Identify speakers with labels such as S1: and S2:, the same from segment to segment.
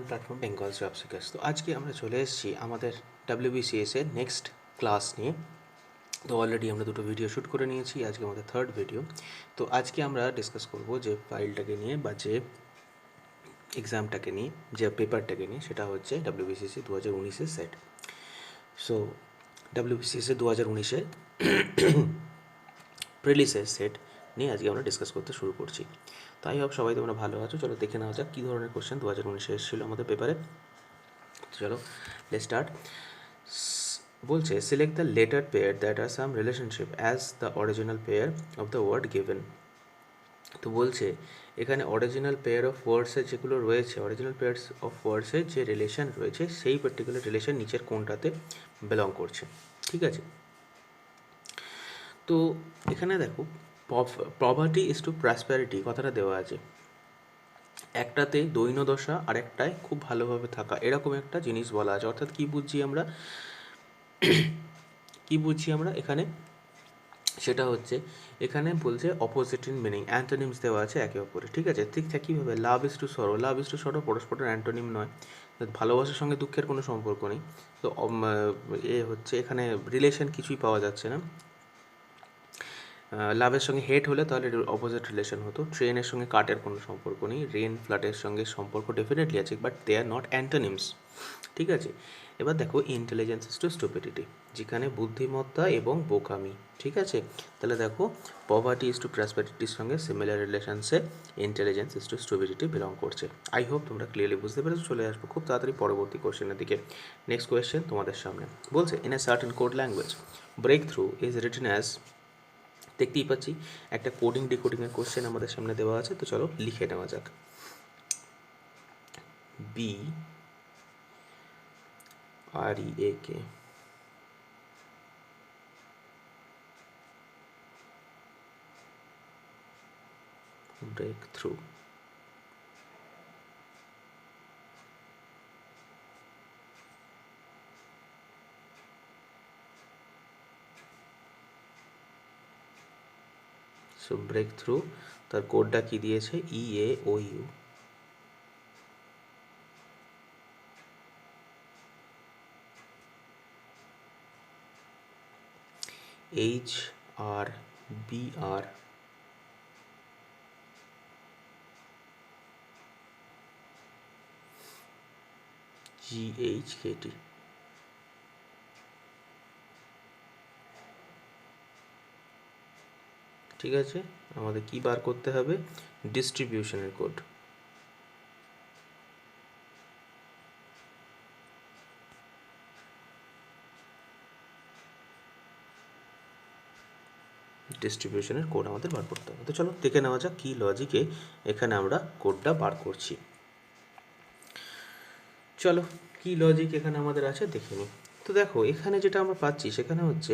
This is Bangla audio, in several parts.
S1: Online platform Bengal job seekers. তো আজকে আমরা চলে এসেছি আমাদের WBCS এর নেক্সট ক্লাস নিয়ে। তো অলরেডি আমরা দুটো ভিডিও শ্যুট করে নিয়েছি, আজকে আমাদের থার্ড ভিডিও। তো আজকে আমরা ডিসকাস করব যে ফাইলটাকে নিয়ে বা যে এক্সামটাকে নিয়ে, যে পেপারটাকে নিয়ে, সেটা হচ্ছে WBCS 2019-এর সেট। সো WBCS 2019-এর প্রিলিসের সেট নিয়ে আজকে আমরা ডিসকাস করতে শুরু করছি। তাই হোক সবাই তোমরা ভালো আছো। চলো দেখে নেওয়া যাক কী ধরনের কোশ্চেন 2019-এ এসেছিলো আমাদের পেপারে। চলো লেটস স্টার্ট। বলছে select the letter pair that are same relationship as the original pair of the word given. তো বলছে এখানে অরিজিনাল পেয়ার অফ ওয়ার্ডসের যেগুলো রয়েছে, অরিজিনাল পেয়ার্স অফ ওয়ার্ডসের যে রিলেশন রয়েছে সেই পার্টিকুলার রিলেশন নিচের কোনটাতে বিলং করছে। ঠিক আছে, তো এখানে দেখো পভার্টি ইজ টু প্রসপ্যারিটি কথাটা দেওয়া আছে। একটাতে দৈন্য দশা আর একটায় খুব ভালোভাবে থাকা, এরকম একটা জিনিস বলা আছে। অর্থাৎ কী বুঝছি আমরা এখানে, সেটা হচ্ছে এখানে বলছে অপোজিট ইন মিনিং, অ্যান্টোনিমস দেওয়া আছে একে অপরে। ঠিক আছে, ঠিক কীভাবে লাভ ইজ টু সরো, লাভ ইজ টু সরো পরস্পরের অ্যান্টোনিম নয়, ভালোবাসার সঙ্গে দুঃখের কোনো সম্পর্ক নেই। তো হচ্ছে এখানে রিলেশন কিছুই পাওয়া যাচ্ছে না। লাভের সঙ্গে হেট হলে তাহলে অপোজিট রিলেশন হতো। ট্রেনের সঙ্গে কাটের কোনো সম্পর্ক নেই। রেন ফ্লাডের সঙ্গে সম্পর্ক ডেফিনেটলি আছে, but they are not antonyms. ঠিক আছে, এবার দেখো ইন্টেলিজেন্স ইজ টু স্টুপিডিটি, যেখানে বুদ্ধিমত্তা এবং বোকামি। ঠিক আছে, তাহলে দেখো পভার্টি ইজ টু প্রসপ্যারিটির সঙ্গে সিমিলার রিলেশনসে intelligence is to stupidity belong করছে। আই হোপ তোমরা ক্লিয়ারলি বুঝতে পেরেছো। চলে আসবো খুব তাড়াতাড়ি পরবর্তী কোয়েশ্চেনের দিকে। নেক্সট কোয়েশ্চেন তোমাদের সামনে বলছে in a certain code language break through is written as. দেখতেই পাচ্ছি একটা কোডিং ডিকোডিংয়ের কোশ্চেন আমাদের সামনে দেওয়া আছে। তো চলো লিখে নেওয়া যাক। BREAK break through. So break through, তার কোডটা কি দিয়েছে? EAOU। HRBR GHKT। ঠিক আছে, আমাদের কি বার করতে হবে? ডিস্ট্রিবিউশনের কোড। ডিস্ট্রিবিউশনের কোড আমাদের বার করতে হবে। তো চলো দেখে নেওয়া যাক কী লজিকে এখানে আমরা কোডটা বার করছি। চলো কী লজিক এখানে আমাদের আছে দেখে নিই। তো দেখো এখানে যেটা আমরা পাচ্ছি সেখানে হচ্ছে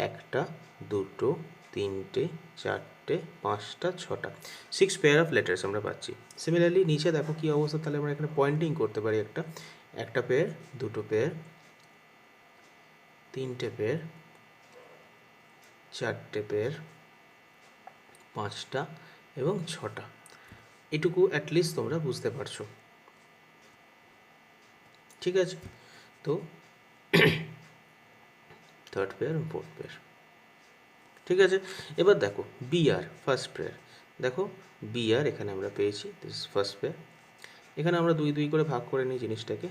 S1: একটা, দুটো, তিনটে, চারটে, পাঁচটা, ছটা, 6 পেয়ার অফ লেটার্স আমরা পাচ্ছি। সিমিলারলি নিচে দেখো কী অবস্থা, তাহলে আমরা এখানে পয়েন্টিং করতে পারি একটা পেয়ার, দুটো পেয়ার, তিনটে পেয়ার, চারটে পেয়ার, পাঁচটা এবং ছটা। এটুকু অ্যাটলিস্ট তোমরা বুঝতে পারছো। ঠিক আছে, তো থার্ড পেয়ার এবং ফোর্থ পেয়ার। ঠিক আছে, এবার দেখো BR ফার্স্ট পেয়ার। দেখো BR এখানে আমরা পেয়েছি, দিস ইজ ফার্স্ট পেয়ার। এখানে আমরা দুই দুই করে ভাগ করে নিই জিনিসটাকে।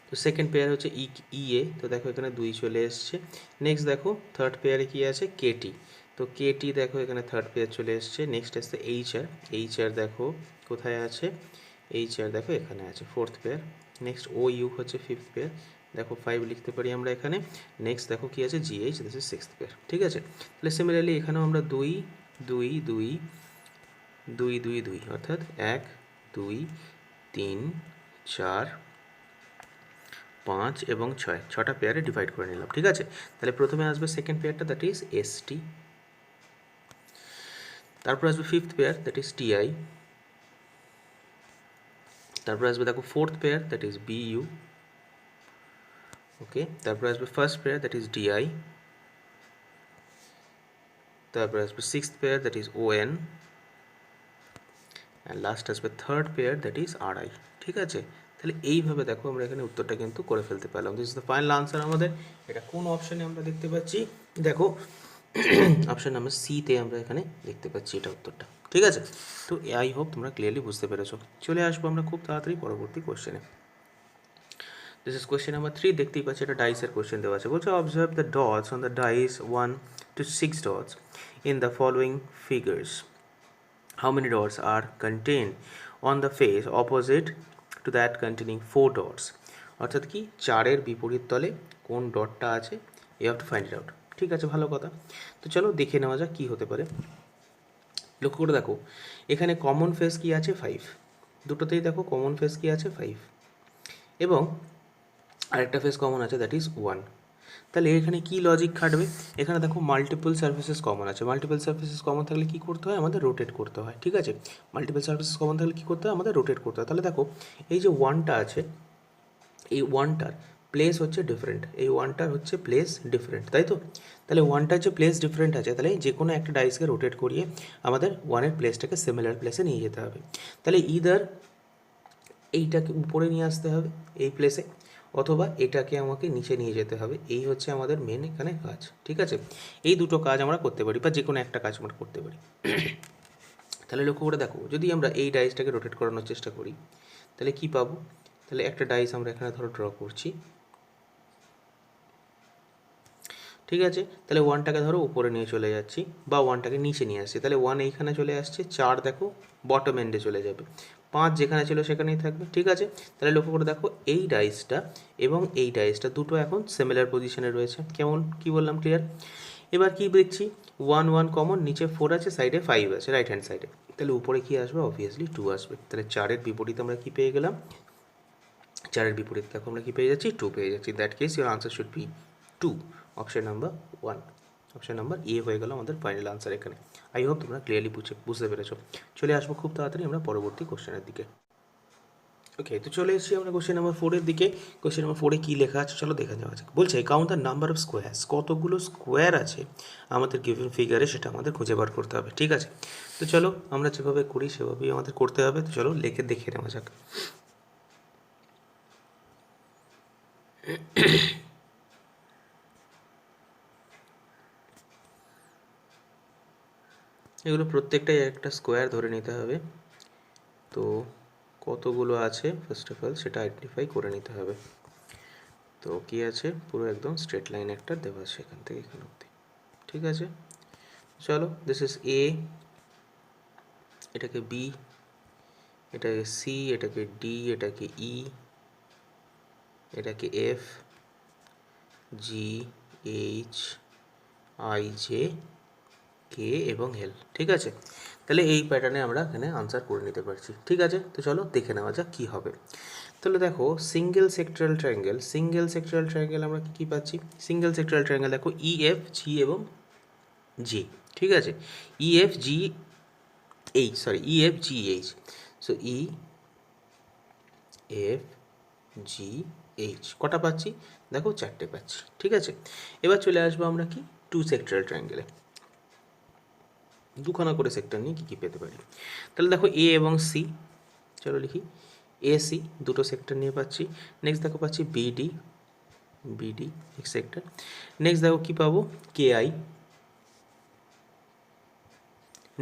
S1: তো সেকেন্ড পেয়ার হচ্ছে EA, তো দেখো এখানে দুই চলে এসছে। নেক্সট দেখো থার্ড পেয়ারে কী আছে? KT। তো KT দেখো এখানে থার্ড পেয়ার চলে এসছে। নেক্সট আসছে HR দেখো কোথায় আছে? HR দেখো এখানে আছে ফোর্থ পেয়ার। নেক্সট OU হচ্ছে ফিফথ পেয়ার, দেখো 5 লিখতে পারি আমরা এখানে। নেক্সট দেখো কি আছে? GH, this is sixth pair. ঠিক আছে, তাহলে সিমিলারলি এখানেও আমরা দুই দুই দুই দুই দুই দুই অর্থাৎ 1 2 3 4 5 এবং 6, ছটা পেয়ারে ডিভাইড করে নিলাম। ঠিক আছে, তাহলে প্রথমে আসবে সেকেন্ড পেয়ারটা, দ্যাট ইজ ST। তারপর আসবে fifth pair, that is TI। তারপর আসবে দেখো fourth pair, that is BU। ওকে, তারপর আসবে first pair, that is DI। তারপর আসবে sixth pair, that is ON। And last আসবে থার্ড পেয়ার, দ্যাট ইজ আড়াই। ঠিক আছে, তাহলে এইভাবে দেখো আমরা এখানে উত্তরটা কিন্তু করে ফেলতে পারলাম। This is the final answer আমাদের। এটা কোন অপশানে আমরা দেখতে পাচ্ছি? দেখো অপশান নাম্বার সিতে আমরা এখানে দেখতে পাচ্ছি এটা উত্তরটা। ঠিক আছে, তো আই হোপ তোমরা ক্লিয়ারলি বুঝতে পেরেছো। চলে আসবো আমরা খুব তাড়াতাড়ি পরবর্তী কোশ্চেনে। This is question number 3। দেখতেই পাচ্ছি এটা ডাইসের কোয়েশ্চেন দেওয়া আছে। বলছে observe the dots on the dice 1 to 6 dots in the following figures. How many dots are contained on the face opposite to that containing 4 dots? অর্থাৎ কি, 4-এর বিপরীত তলে কোন ডটটা আছে, you have to find it out. ঠিক আছে, ভালো কথা। তো চলো দেখে নেওয়া যাক কী হতে পারে। লক্ষ্য করে দেখো এখানে কমন ফেস কি আছে? 5। দুটোতেই দেখো কমন ফেস কি আছে? 5। এবং আরেকটা ফেস কমন আছে, দ্যাট ইজ 1। তাহলে এখানে কি লজিক খাটবে? এখানে দেখো মাল্টিপল সার্ফেসেস কমন আছে। মাল্টিপল সার্ফেসেস কমন থাকলে কী করতে হয়? আমাদের রোটেট করতে হয়। ঠিক আছে, মাল্টিপল সার্ফেসেস কমন থাকলে কী করতে হয়? আমাদের রোটেট করতে হয়। তাহলে দেখো এই যে 1টা আছে, এই 1টার প্লেস হচ্ছে ডিফারেন্ট, এই 1টার হচ্ছে প্লেস ডিফারেন্ট, তাই তো? তাহলে 1টার যে প্লেস ডিফারেন্ট আছে, তাহলে যে কোনো একটা ডাইসকে রোটেট করিয়ে আমাদের 1-এর প্লেসটাকে সিমিলার প্লেসে নিয়ে যেতে হবে। তাহলে ইদার এইটাকে উপরে নিয়ে আসতে হবে এই প্লেসে, অথবা এটাকে আমাকে নিচে নিয়ে যেতে হবে। এই হচ্ছে আমাদের মেন এখানে কাজ। ঠিক আছে, এই দুটো কাজ আমরা করতে পারি, বা যে কোনো একটা কাজ আমরা করতে পারি। তাহলে লক্ষ্য করে দেখো, যদি আমরা এই ডাইসটাকে রোটেট করানোর চেষ্টা করি তাহলে কি পাবো? তাহলে একটা ডাইস আমরা এখানে ধরো ড্র করছি। ঠিক আছে, তাহলে 1টাকে ধরো উপরে নিয়ে চলে যাচ্ছি, বা 1টাকে নিচে নিয়ে আসছি। তাহলে 1 এইখানে চলে আসছে, 4 দেখো বটম এন্ডে চলে যাবে, 5 যেখানে ছিল সেখানেই থাকবে। ঠিক আছে, তাহলে লক্ষ্য করে দেখো এই ডাইসটা এবং এই ডাইসটা দুটো এখন সিমিলার পজিশনে রয়েছে। কেমন, কি বললাম, ক্লিয়ার? এবার কি দেখছি, 1 1 কমন, নিচে 4 আছে, সাইডে 5 আছে, রাইট হ্যান্ড সাইডে। তাহলে উপরে কি আসবে? অবভিয়াসলি 2 আসবে। তাহলে 4-এর বিপরীত আমরা কি পেয়ে গেলাম? 4-এর বিপরীত দেখো আমরা কি পেয়ে যাচ্ছি? 2 পেয়ে যাচ্ছি। That case your answer should B 2, option number 1। Option number A হয়ে গেল আমাদের ফাইনাল আনসার এখানে। আই হোপ তোমরা ক্লিয়ারলি বুঝতে পেরেছো। চলে আসবো খুব তাড়াতাড়ি আমরা পরবর্তী কোশ্চেনের দিকে। ওকে, তো চলে এসেছি আমরা কোশ্চেন নাম্বার 4-এর দিকে। কোশ্চেন নাম্বার 4-এ কী লেখা আছে চলো দেখে যাওয়া যাক। বলছে count the number of squares, কতগুলো স্কোয়ার আছে আমাদের গিভেন ফিগারে, সেটা আমাদের খুঁজে বার করতে হবে। ঠিক আছে, তো চলো আমরা যেভাবে করি সেভাবেই আমাদের করতে হবে। তো চলো লেখে দেখে নেওয়া যাক। এগুলো প্রত্যেকটাই একটা স্কোয়ার ধরে নিতে হবে। তো কতগুলো আছে ফার্স্ট অফ অল সেটা আইডেন্টিফাই করে নিতে হবে। তো কী আছে, পুরো একদম স্ট্রেট লাইন একটা দেওয়া আছে এখান থেকে এখান অবধি। ঠিক আছে, চলো দিস ইজ এ, এটাকে বি, এটাকে সি, এটাকে ডি, এটাকে ই, এটাকে F, G, H, I, J, K এবং এল। ঠিক আছে, তাহলে এই প্যাটার্নে আমরা এখানে আনসার করে নিতে পারছি। ঠিক আছে, তো চলো দেখে নেওয়া যাক কী হবে। তাহলে দেখো সিঙ্গেল সেক্টরাল ট্রায়াঙ্গেল আমরা কী পাচ্ছি? সিঙ্গেল সেক্টরাল ট্রায়াঙ্গেল দেখো ই এফ জি এবং জে। ঠিক আছে, E F G H, sorry E F G H. So E F G H কটা পাচ্ছি? দেখো 4টে পাচ্ছি। ঠিক আছে, এবার চলে আসবো আমরা কি টু সেক্টরাল ট্রায়াঙ্গেলে। দুখানা করে সেক্টর নিয়ে কী কী পেতে পারি? তাহলে দেখো এ এবং সি, চলো লিখি এ সি, দুটো সেক্টর নিয়ে পাচ্ছি। নেক্সট দেখো পাচ্ছি বিডি, বিডি এক সেক্টর। নেক্সট দেখো কী পাবো? কে আই।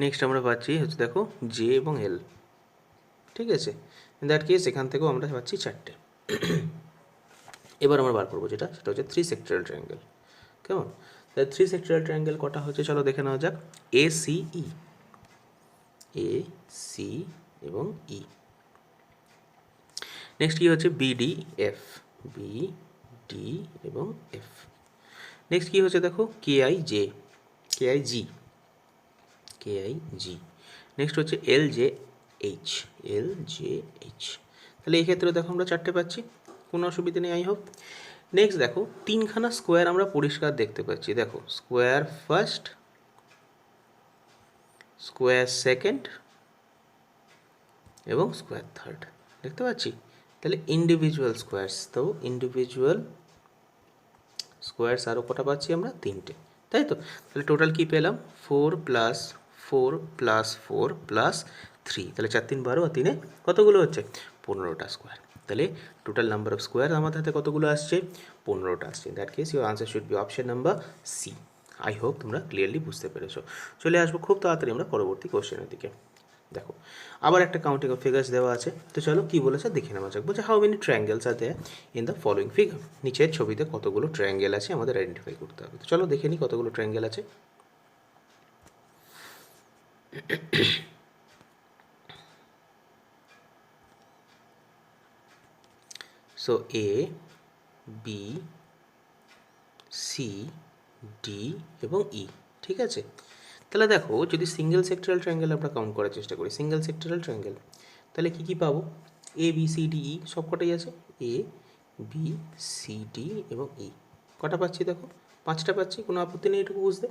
S1: নেক্সট আমরা পাচ্ছি হচ্ছে দেখো জে এবং এল। ঠিক আছে, ইন দ্যাট কেস এখান থেকেও আমরা পাচ্ছি 4টে। এবার আমরা বার করবো যেটা, সেটা হচ্ছে থ্রি সেক্টরাল ট্রায়াঙ্গেল। কেমন? তাহলে থ্রি সেক্টরাল ট্রায়াঙ্গেল কটা হচ্ছে চলো দেখে নেওয়া যাক। A C E, A C এবং ই। নেক্সট কী হচ্ছে? বিডি এফ, বি ডি এবং এফ। নেক্সট কী হচ্ছে দেখো K I J, K I G, K I G. Next হচ্ছে L J H, L J H. তাহলে এই ক্ষেত্রে দেখো আমরা 4টে পাচ্ছি, কোনো অসুবিধা নেই আই হোপ। নেক্সট দেখো তিনখানা স্কোয়ার আমরা পরিষ্কার দেখতে পাচ্ছি। দেখো স্কোয়ার ফার্স্ট, স্কোয়ার সেকেন্ড এবং স্কোয়ার থার্ড দেখতে পাচ্ছি। তাহলে ইন্ডিভিজুয়াল স্কোয়ার্স, তো ইন্ডিভিজুয়াল স্কোয়ার্স আরও কটা পাচ্ছি আমরা? 3টে, তাই তো? তাহলে টোটাল কী পেলাম? 4 + 4 + 4 + 3, তাহলে 4 3 12 আর 3 কতগুলো হচ্ছে 15টা স্কোয়ার। তাহলে টোটাল নাম্বার অফ স্কোয়ার আমাদের হাতে কতগুলো আসছে 15টা আসছে। That case your answer should be option number C. I hope তোমরা ক্লিয়ারলি বুঝতে পেরেছো। চলে আসবো খুব তাড়াতাড়ি আমরা পরবর্তী কোশ্চেনের দিকে। দেখো আবার একটা কাউন্টিং অফ ফিগার্স দেওয়া আছে, তো চলো কী বলেছে দেখে নেওয়া যাক। বলছে how many triangles are there in the following figure. নিচের ছবিতে কতগুলো ট্রায়াঙ্গেল আছে আমাদের আইডেন্টিফাই করতে হবে। তো চলো দেখে নিই কতগুলো ট্রায়াঙ্গেল আছে। সো এ, বি, সি, ডি এবং ই, ঠিক আছে। তাহলে দেখো যদি সিঙ্গেল সেক্টরাল ট্রায়াঙ্গেল আমরা কাউন্ট করার চেষ্টা করি, সিঙ্গেল সেক্টরাল ট্রায়াঙ্গেল, তাহলে কী কী পাবো, A B C D E সব কটাই আছে, এ বি সি ডি এবং ই কটা পাচ্ছি দেখো 5টা পাচ্ছি, কোনো আপত্তি নেই এটুকু বুঝতে।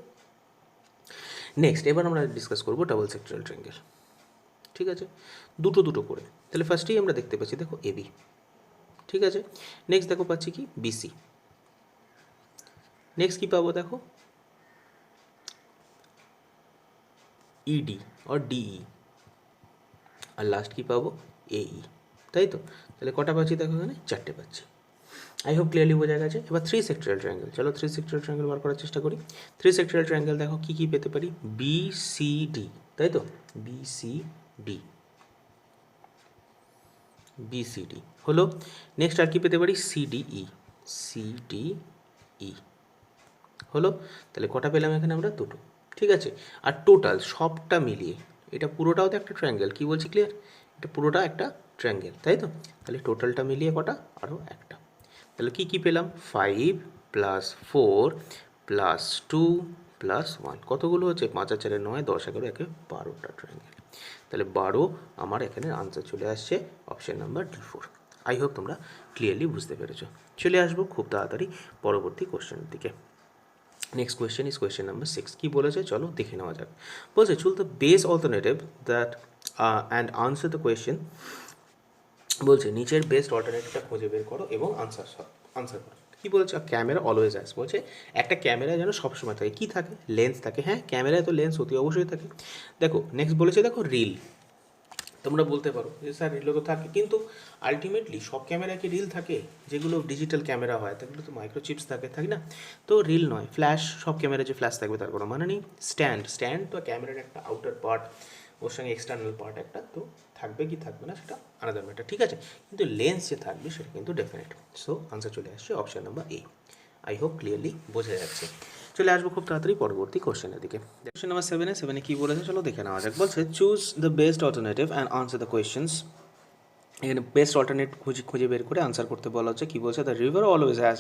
S1: নেক্সট এবার আমরা ডিসকাস করবো ডাবল সেক্টরাল ট্রায়াঙ্গেল, ঠিক আছে, দুটো দুটো করে। তাহলে ফার্স্টেই আমরা দেখতে পাচ্ছি দেখো এ বি, ঠিক আছে। নেক্সট দেখো পাচ্ছি কি বিসি, নেক্সট কী পাবো দেখো ইডি আর ডিই, আর লাস্ট কী পাবো এই, তাই তো। তাহলে কটা পাচ্ছি দেখো এখানে 4টে পাচ্ছি। আই হোপ ক্লিয়ারলি বোঝা গেছে। এবার 3 সেক্টরাল ট্রায়াঙ্গেল, চলো 3 সেক্টরাল ট্রায়াঙ্গেল বার করার চেষ্টা করি। 3 সেক্টরাল ট্রায়াঙ্গেল দেখো কী কী পেতে পারি, বি সি ডি, তাই তো, B C D, B C D হলো। নেক্সট আর কি পেতে পারি সিডিই, সিডিই হলো। তাহলে কটা পেলাম এখানে আমরা দুটো, ঠিক আছে। আর টোটাল সবটা মিলিয়ে এটা পুরোটাও তো একটা ট্রায়াঙ্গেল, কী বলছি ক্লিয়ার, এটা পুরোটা একটা ট্রায়াঙ্গেল, তাই তো। তাহলে টোটালটা মিলিয়ে কটা আরও একটা, তাহলে কী কী পেলাম 5 + 4 + 2 + 1 কতগুলো হচ্ছে 5 আর 4 9 10 11 একে 12টা ট্রায়াঙ্গেল। তাহলে 12 আমার এখানে আনসার চলে আসছে option number D4। I hope তোমরা ক্লিয়ারলি বুঝতে পেরেছো। চলে আসবো খুব তাড়াতাড়ি পরবর্তী কোশ্চেনের দিকে। Next question is question number 6। কী বলেছে চলো দেখে নেওয়া যাক। বলছে choose the best alternative that and answer the question. বলছে নিচের বেস্ট অল্টারনেটিভটা খুঁজে বের করো এবং আনসার করো। কী বলেছে ক্যামেরা অলওয়েজ অ্যাজ, বলছে একটা ক্যামেরা যেন সবসময় থাকে, কী থাকে লেন্স থাকে, হ্যাঁ ক্যামেরায় তো লেন্স অতি অবশ্যই থাকে। দেখো নেক্সট বলেছে দেখো রিল, তোমরা বলতে পারো যে স্যার রিলও তো থাকে, কিন্তু আলটিমেটলি সব ক্যামেরা কি রিল থাকে, যেগুলো ডিজিটাল ক্যামেরা হয় তাগুলো তো মাইক্রোচিপস থাকে, থাকি না, তো রিল নয়। ফ্ল্যাশ, সব ক্যামেরা যে ফ্ল্যাশ থাকবে তার কোনো মানে নেই। স্ট্যান্ড তো ক্যামেরার একটা আউটার পার্ট, ওর সঙ্গে এক্সটার্নাল পার্ট একটা তো থাকবে কি থাকবে না সেটা আলাদা ম্যাটার, ঠিক আছে, কিন্তু লেন্স যে থাকবে সেটা কিন্তু ডেফিনেট। সো আনসার চলে আসছে option number A. I hope clearly বোঝা যাচ্ছে। চলে আসবো খুব তাড়াতাড়ি পরবর্তী কোশ্চেনের দিকে। কোশ্চেন নাম্বার 7 কী বলেছে চলো দেখে নেওয়া যাক। বলছে choose the best alternative and answer the questions. এখানে বেস্ট অল্টারনেট খুঁজে বের করে আনসার করতে বলা হচ্ছে। কী বলছে, দ্য রিভার অলওয়েজ হ্যাজ,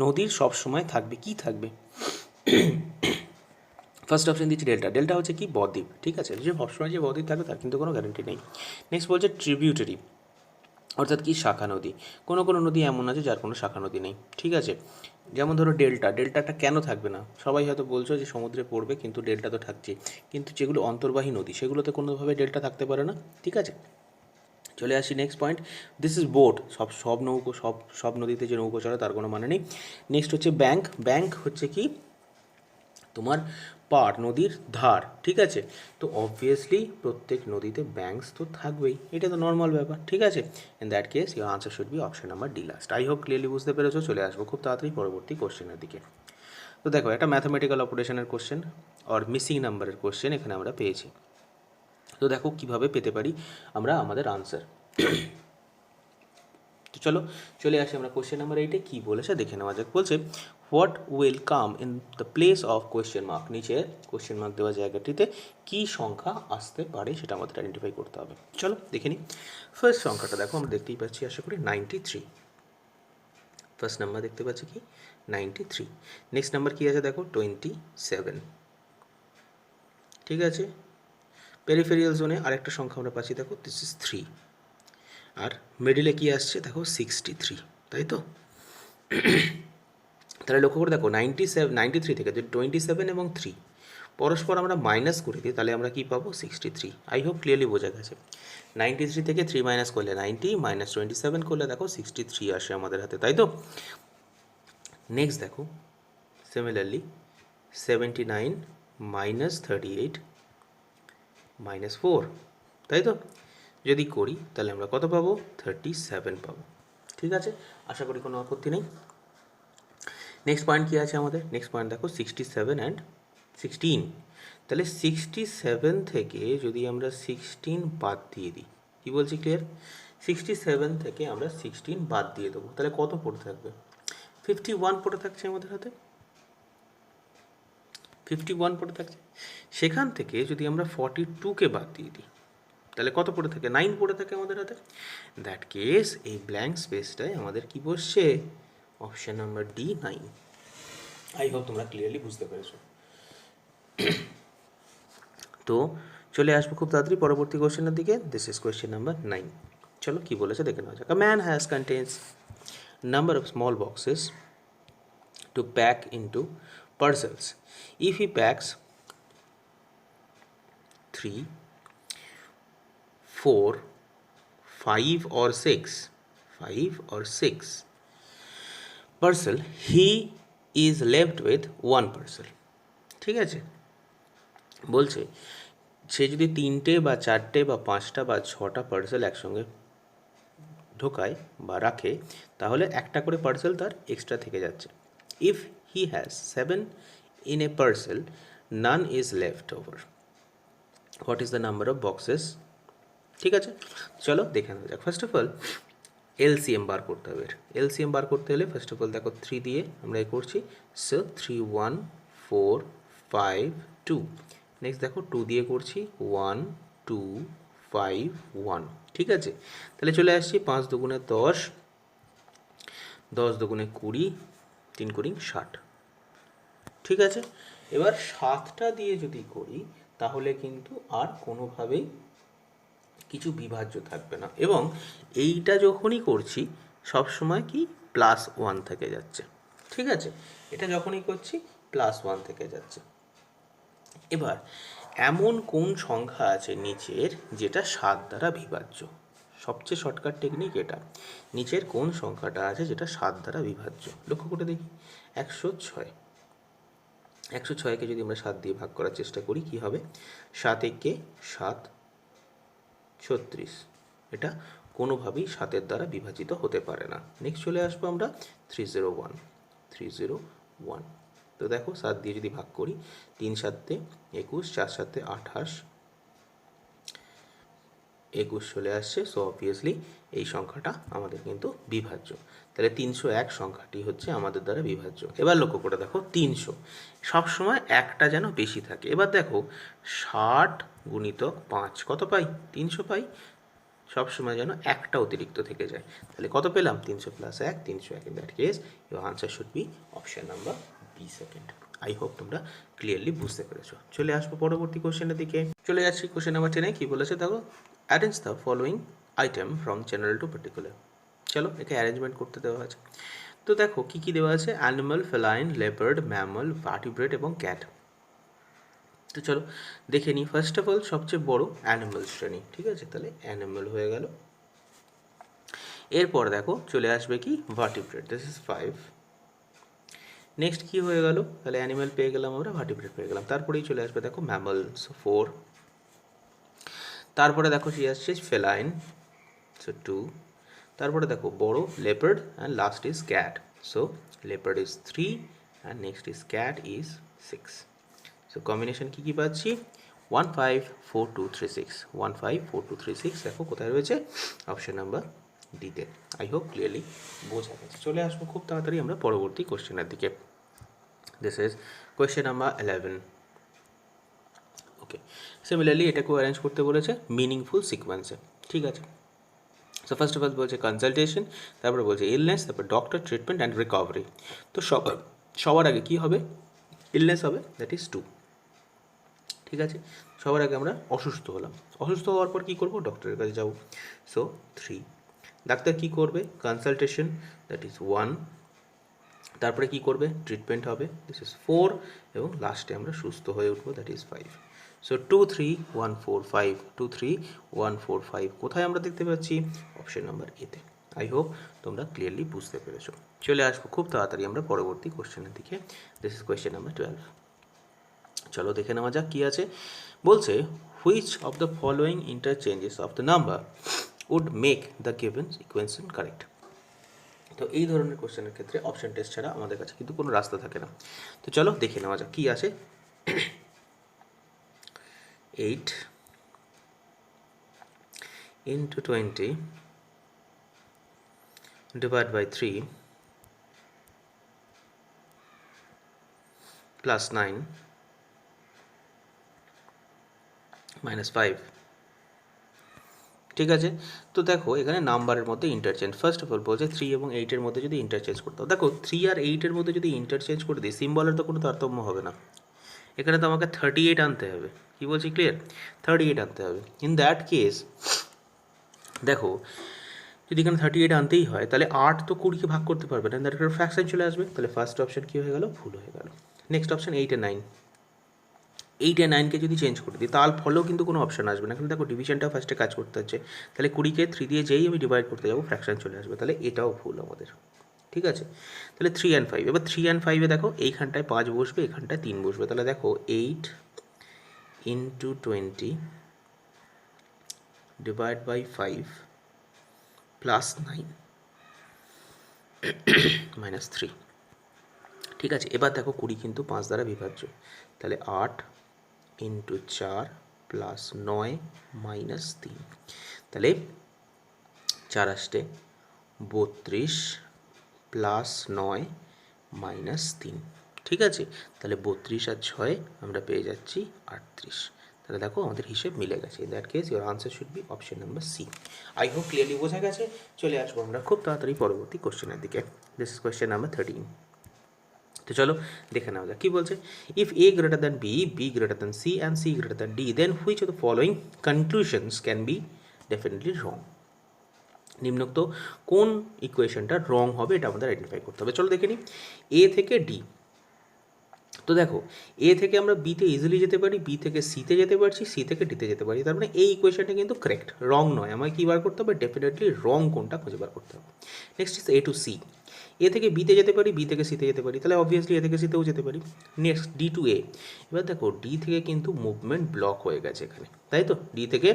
S1: নদীর সব সময় থাকবে, কি থাকবে, ফার্স্ট অপশন দিচ্ছি ডেল্টা। ডেল্টা হচ্ছে কি বদ্বীপ, ঠিক আছে, যে সবসময় যে বদ্বীপ থাকবে তার কিন্তু কোনো গ্যারান্টি নেই। নেক্সট বলছে ট্রিবিউটারি, অর্থাৎ কি শাখা নদী, কোনো কোনো নদী এমন আছে যার কোনো শাখা নদী নেই, ঠিক আছে। যেমন ধরো ডেল্টাটা কেন থাকবে না, সবাই হয়তো বলছো যে সমুদ্রে পড়বে, কিন্তু ডেল্টা তো থাকছে, কিন্তু যেগুলো অন্তর্বাহী নদী সেগুলোতে কোনোভাবে ডেল্টা থাকতে পারে না, ঠিক আছে। চলে আসি next point, this is boat, সব নৌকো সব নদীতে যে নৌকো চলে তার কোনো মানে নেই। নেক্সট হচ্ছে ব্যাংক হচ্ছে কি তোমার পাড়, নদীর ধার, ঠিক আছে। তো অবভিয়াসলি প্রত্যেক নদীতে ব্যাঙ্কস তো থাকবেই, এটা তো নর্মাল ব্যাপার, ঠিক আছে। In that case your answer should be option number D last. I hope clearly বুঝতে পেরেছো। চলে আসবো খুব তাড়াতাড়ি পরবর্তী কোশ্চেনের দিকে। তো দেখো একটা ম্যাথামেটিক্যাল অপারেশনের কোশ্চেন আর মিসিং নাম্বারের কোশ্চেন এখানে আমরা পেয়েছি। তো দেখো কীভাবে পেতে পারি আমরা আমাদের আনসার। তো চলো চলে আসি আমরা কোশ্চেন নাম্বার 8-এ কী বলেছে দেখে নেওয়া যাক। বলছে what will come in the place of question mark, নিচে কোয়েশ্চেন মার্ক দেওয়া জায়গাটিতে কী সংখ্যা আসতে পারে সেটা আমাদের আইডেন্টিফাই করতে হবে। চলো দেখে নিই। ফার্স্ট সংখ্যাটা দেখো আমরা দেখতেই পাচ্ছি আশা করি 93, ফার্স্ট নাম্বার দেখতে পাচ্ছি কি 93। নেক্সট নাম্বার কী আছে দেখো 27, ঠিক আছে। পেরিফেরিয়াল জোনে আরেকটা সংখ্যা আমরা পাচ্ছি দেখো দিস ইজ 3, আর মিডিলে কী আসছে দেখো 63, তাই তো। তাহলে লক্ষ্য করে দেখো 93 থেকে যদি 27 এবং 3 পরস্পর আমরা মাইনাস করে দিই তাহলে আমরা কী পাবো 63। আই হোপ ক্লিয়ারলি বোঝা গেছে। 93 থেকে 3 মাইনাস করলে 90, মাইনাস 27 করলে দেখো 63 আসে আমাদের হাতে, তাই তো। নেক্সট দেখো সিমিলারলি 79 মাইনাস 38 মাইনাস 4, তাই তো? যদি করি তাহলে আমরা কত পাবো? 37 পাবো। ঠিক আছে, আশা করি কোনো আপত্তি নেই। নেক্সট পয়েন্ট কী আছে আমাদের? নেক্সট পয়েন্ট দেখো 67 অ্যান্ড 16। তাহলে 67 থেকে যদি আমরা 16 বাদ দিয়ে দিই, কী বলছি ক্লিয়ার? 67 থেকে আমরা 16 বাদ দিয়ে দেবো, তাহলে কত পড়ে থাকবে? 51 পড়ে থাকছে আমাদের হাতে, 51 পড়ে থাকছে। সেখান থেকে যদি আমরা 42কে বাদ দিয়ে দিই তাহলে কত পড়ে থাকে? 9 পড়ে থাকে আমাদের হাতে। দ্যাট কেস এই ব্ল্যাঙ্ক স্পেসটায় আমাদের কি বসছে? Option number D 9। I hope তোমরা ক্লিয়ারলি বুঝতে পেরেছো। তো চলে আসবো খুব তাড়াতাড়ি পরবর্তী কোয়েশ্চেনের দিকে। This is question number 9। চলো কি বলেছে দেখে নেওয়া যাক। A man has contains number of small boxes to pack into parcels. If he packs 3, 4, 5 or 6 parcel, he is left with 1 parcel. ঠিক আছে, বলছে সে যদি 3টে বা 4টে বা 5টা বা 6টা পার্সেল একসঙ্গে ঢোকায় বা রাখে তাহলে একটা করে পার্সেল তার এক্সট্রা থেকে যাচ্ছে। If he has 7 in a parcel, none is left over. What is the number of boxes? ঠিক আছে, চলো দেখে নেওয়া যাক। ফার্স্ট অফ অল এলসিএম বার করতে হবে। এলসিএম বার করতে হলে ফার্স্ট অফ অল দেখো 3 দিয়ে আমরা করছি, সো 3 1 4 5 2। নেক্সট দেখো 2 দিয়ে করছি 1 2 5 1। ঠিক আছে, তাহলে চলে আসছি 5 দুগুণে 10, 10 দুগুণে 20, 3 কুড়ি 60। ঠিক আছে, এবার 7টা দিয়ে যদি করি তাহলে কিন্তু আর কোনোভাবেই কিছু বিভাজ্য থাকবে না, এবং এইটা যখনই করছি সবসময় কি +1 থেকে যাচ্ছে। ঠিক আছে, এটা যখনই করছি +1 থেকে যাচ্ছে। এবার এমন কোন সংখ্যা আছে নিচের যেটা 7 দ্বারা বিভাজ্য? সবচেয়ে শর্টকাট টেকনিক এটা। নিচের কোন সংখ্যাটা আছে যেটা 7 দ্বারা বিভাজ্য? লক্ষ্য করে দেখি, 106। 106কে যদি আমরা 7 দিয়ে ভাগ করার চেষ্টা করি কি হবে? 7 একে 7, 36। এটা কোনোভাবেই 7-এর দ্বারা বিভাজিত হতে পারে না। নেক্সট চলে আসবো আমরা 301। 301, তো দেখো 7 দিয়ে যদি ভাগ করি 3 7 21, 4 7 28, 21 চলে আসছে। সো অবভিয়াসলি এই সংখ্যাটা আমাদের কিন্তু বিভাজ্য। তাহলে 301 সংখ্যাটি হচ্ছে আমাদের দ্বারা বিভাজ্য। এবার লক্ষ্য করে দেখো 300 সবসময় একটা যেন বেশি থাকে। এবার দেখো 60 গুণিতক 5 কত পাই? 300 পাই। সবসময় যেন একটা অতিরিক্ত থেকে যায়। তাহলে কত পেলাম? 300 + 1 301। In that case your answer should be option number B second. I hope তোমরা ক্লিয়ারলি বুঝতে পেরেছো। চলে আসবো পরবর্তী কোশ্চেনের দিকে। চলে যাচ্ছি কোশ্চেন নাম্বার 10। কি বলেছে দেখো, arrange the following item from general to particular. চলো একে অ্যারেঞ্জমেন্ট করতে দেওয়া আছে। তো দেখো কী কী দেওয়া আছে? Animal, feline, leopard, mammal, vertebrate এবং ক্যাট। তো চলো দেখে নিই। ফার্স্ট অফ অল সবচেয়ে বড় অ্যানিমাল শ্রেণী। ঠিক আছে, তাহলে অ্যানিমাল হয়ে গেল। এরপর দেখো চলে আসবে কি? Vertebrate, this is 5। নেক্সট কি হয়ে গেল? তাহলে অ্যানিমাল পেয়ে গেলাম আমরা, ভার্টিব্রেট পেয়ে গেলাম। তারপরেই চলে আসবে দেখো ম্যামল, সো 4। তারপরে দেখো কি আসছে? Feline, so 2। তারপরে দেখো বড় leopard, and last is cat, so leopard is 3 and next is cat is 6। So combination কী কী পাচ্ছি? 1 5 4 2 3 6। 1 5 4 2 3 6 দেখো কোথায় রয়েছে? অপশন নাম্বার ডিতে। আই হোপ ক্লিয়ারলি বোঝা গেছে। চলে আসবো খুব তাড়াতাড়ি আমরা পরবর্তী কোশ্চেনের দিকে। This is question number 11। Okay, similarly এটাকেও অ্যারেঞ্জ করতে বলেছে মিনিংফুল সিকোয়েন্সে। ঠিক আছে, সো ফার্স্ট অফ অল বলছে কনসালটেশন, তারপরে বলছে ইলনেস, তারপর ডক্টর, ট্রিটমেন্ট অ্যান্ড রিকভারি। তো সবার আগে কী হবে? ইলনেস হবে, দ্যাট ইজ 2। ঠিক আছে, সবার আগে আমরা অসুস্থ হলাম। অসুস্থ হওয়ার পর কী করবো? ডক্টরের কাছে যাবো, সো 3। ডাক্তার কী করবে? Consultation, that is 1। তারপরে কী করবে? ট্রিটমেন্ট হবে, দিস ইজ 4। এবং লাস্টে আমরা সুস্থ হয়ে উঠবো, দ্যাট ইজ 5। সো 2 3 1 4 5, 2 3 1 4 5 কোথায় আমরা দেখতে পাচ্ছি? অপশন নাম্বার এতে। আই হোপ তোমরা ক্লিয়ারলি বুঝতে পেরেছো। চলে আসবো খুব তাড়াতাড়ি আমরা পরবর্তী কোশ্চেনের দিকে। This is question number 12। চলো দেখে নেওয়া যাক কী আছে। বলছে which of the following interchanges of the number would make the given equation correct. তো এই ধরনের কোশ্চেনের ক্ষেত্রে অপশন টেস্ট ছাড়া আমাদের কাছে কিন্তু কোনো রাস্তা থাকে না। তো চলো দেখে নেওয়া যাক কী আছে। 8 into 20 divided by 3 plus 9 minus 5, ঠিক আছে। তো দেখো এখানে নাম্বারের মধ্যে ইন্টারচেঞ্জ, ফার্স্ট অফ অল বলছে 3 এবং 8-এর মধ্যে যদি ইন্টারচেঞ্জ করতে হবে, দেখো 3 আর 8-এর মধ্যে যদি ইন্টারচেঞ্জ করে দিই সিম্বলের তো কোনো তারতম্য হবে না, এখানে তো আমাকে 38 আনতে হবে। কি বলছি ক্লিয়ার? 38 আনতে হবে। ইন দ্যাট কেস দেখো যদি এখানে 38 আনতেই হয় তাহলে 8 তো 20কে ভাগ করতে পারবে না, দ্যাট একটা ফ্র্যাকশন চলে আসবে, তাহলে ফার্স্ট অপশন কী হয়ে গেল? ভুল হয়ে গেল। নেক্সট অপশন 8 আর 9, 8 আর 9কে যদি চেঞ্জ করে দিই তার ফলেও কিন্তু কোনো অপশন আসবে না, কিন্তু দেখো ডিভিশনটা ফার্স্টে কাজ করতে হচ্ছে, তাহলে 20কে 3 দিয়ে যেই আমি ডিভাইড করতে যাবো ফ্র্যাকশন চলে আসবে, তাহলে এটাও ভুল আমাদের। ঠিক আছে, তাহলে 3 and 5, এবার 3 and 5-এ দেখো এইখানটায় 5 বসবে, এখানটায় 3 বসবে, তাহলে দেখো 8 into 20 divided by 5 plus 9 minus 3, ঠিক আছে। এবার দেখো 20 কিন্তু 5 দ্বারা বিভাজ্য, তাহলে 8 into 4 প্লাস 9 মাইনাস 3, তাহলে 4 আসতে 32 প্লাস 9 মাইনাস 3, ঠিক আছে। তাহলে 32 আর 6 আমরা পেয়ে যাচ্ছি 38, তাহলে দেখো আমাদের হিসেব মিলে গেছে। In that case your answer should be option number C. I hope clearly বোঝা গেছে। চলে আসবো আমরা খুব তাড়াতাড়ি পরবর্তী কোশ্চেনের দিকে। This is question number 13। তো চলো দেখে নেওয়া যাক কী বলছে। If A greater than B, B greater than C and C greater than D, then which of the following conclusions can be definitely wrong. নিম্নোক্ত কোন ইকুয়েশনটা রং হবে এটা আমাদের আইডেন্টিফাই করতে হবে। চলো দেখে নিই। এ থেকে ডি, তো দেখো এ থেকে আমরা বিতে ইজিলি যেতে পারি, বি থেকে সিতে যেতে পারছি, সি থেকে ডিতে যেতে পারি, তার মানে এই ইকুয়েশনটা কিন্তু কারেক্ট, রং নয়। আমায় কী বার করতে হবে? ডেফিনেটলি রং কোনটা খুঁজে বার করতে হবে। Next is A to C, A থেকে বিতে যেতে পারি, বি থেকে সিতে যেতে পারি, তাহলে অবভিয়াসলি এ থেকে সিতেও যেতে পারি। নেক্সট ডি টু এ, এবার দেখো ডি থেকে কিন্তু মুভমেন্ট ব্লক হয়ে গেছে এখানে, তাই তো ডি থেকে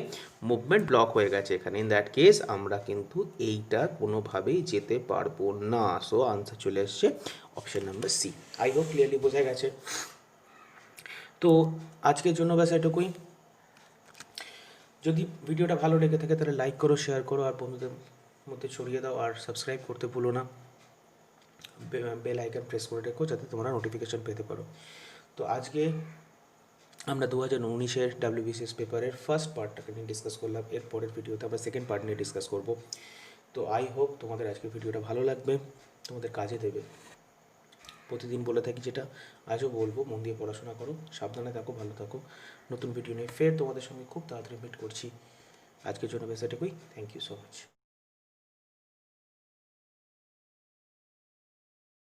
S1: মুভমেন্ট ব্লক হয়ে গেছে এখানে। ইন দ্যাট কেস আমরা কিন্তু এইটা কোনোভাবেই যেতে পারবো না, সো আনসার চলে আসছে option number C. I hope clearly বোঝা গেছে। তো আজকের জন্য ব্যাস এটুকুই। যদি ভিডিওটা ভালো লেগে থাকে তাহলে লাইক করো, শেয়ার করো, আর বন্ধুদের মধ্যে ছড়িয়ে দাও, আর সাবস্ক্রাইব করতে ভুলো না। বেল আইকন প্রেস করে রেখো যাতে তোমরা নোটিফিকেশন পেতে পারো। তো আজকে আমরা 2019-এর WBCS পেপারের ফার্স্ট পার্টটাকে নিয়ে ডিসকাস করলাম, এর পরের ভিডিওতে আমরা সেকেন্ড পার্ট নিয়ে ডিসকাস করব। তো আই হোপ তোমাদের আজকের ভিডিওটা ভালো লাগবে, তোমাদের কাজে দেবে। প্রতিদিন বলে থাকি যেটা, আজও বলবো, মন দিয়ে পড়াশোনা করো, সাবধানে থাকো, ভালো থাকো। নতুন ভিডিও নিয়ে ফের তোমাদের সঙ্গে খুব তাড়াতাড়ি মিট করছি। আজকের জন্য বেশ এটুকুই। Thank you so much.